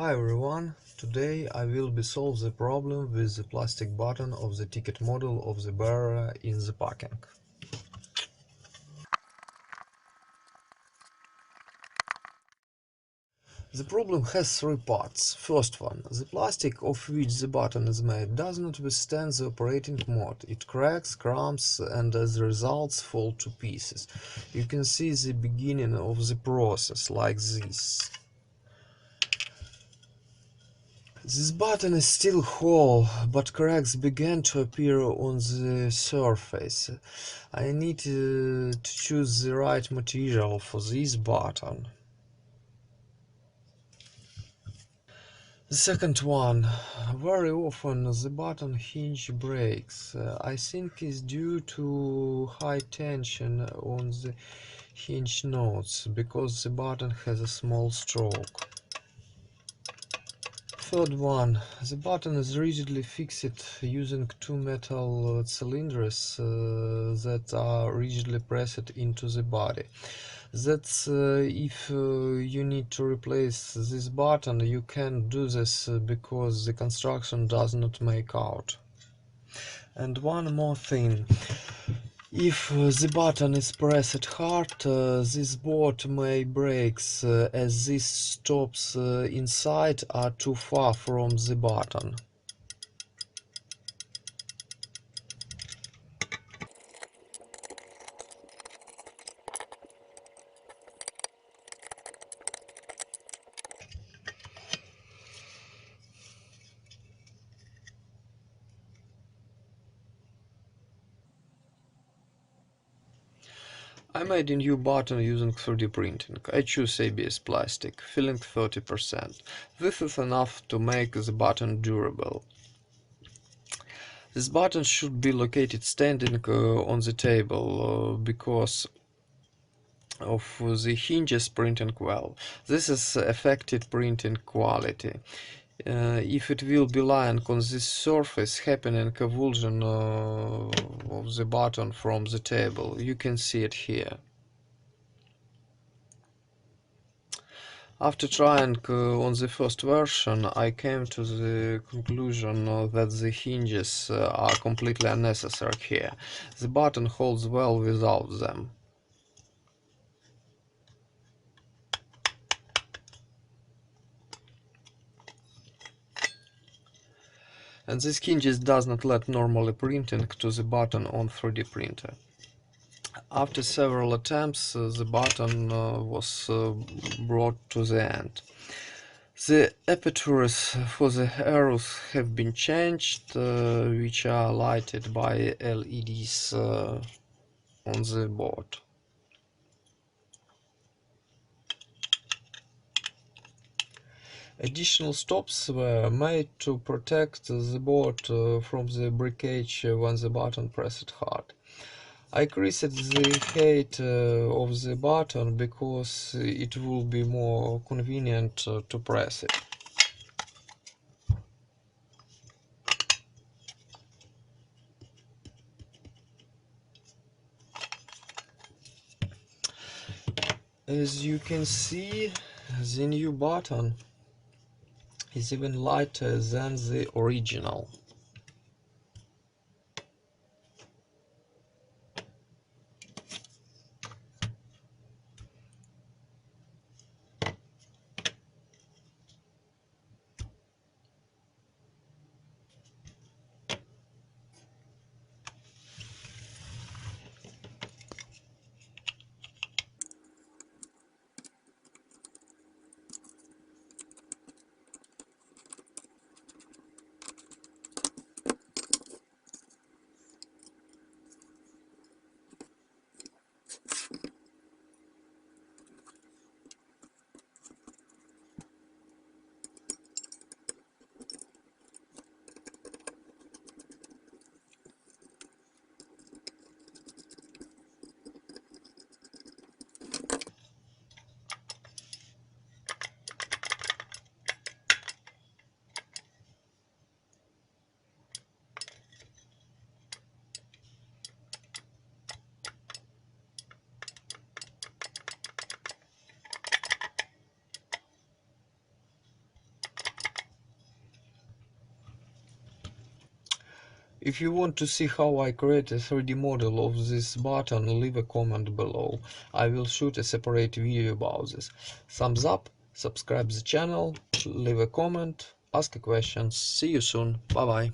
Hi everyone, today I will be solve the problem with the plastic button of the ticket model of the bearer in the packing. The problem has three parts. First one, the plastic of which the button is made does not withstand the operating mode. It cracks, crumbs and as a result falls to pieces. You can see the beginning of the process like this. This button is still whole, but cracks began to appear on the surface. I need to choose the right material for this button. The second one, very often the button hinge breaks. I think it's due to high tension on the hinge nodes, because the button has a small stroke. Third one, the button is rigidly fixed using two metal cylinders that are rigidly pressed into the body. That's if you need to replace this button, you can't do this because the construction does not make out. And one more thing. If the button is pressed hard, this board may break as these stops inside are too far from the button. I made a new button using 3D printing. I choose ABS plastic, filling 30%. This is enough to make the button durable. This button should be located standing on the table because of the hinges printing well. This is affected printing quality. If it will be lying on this surface, happening convulsion of the button from the table. You can see it here. After trying on the first version, I came to the conclusion that the hinges are completely unnecessary here. The button holds well without them. And this hinges does not let normally printing to the button on 3D printer. After several attempts, the button was brought to the end. The apertures for the arrows have been changed, which are lighted by LEDs on the board. Additional stops were made to protect the board from the breakage when the button pressed hard. I increased the height of the button because it will be more convenient to press it. As you can see, the new button is even lighter than the original. If you want to see how I create a 3D model of this button, leave a comment below. I will shoot a separate video about this. Thumbs up, subscribe the channel, leave a comment, ask a question. See you soon. Bye bye.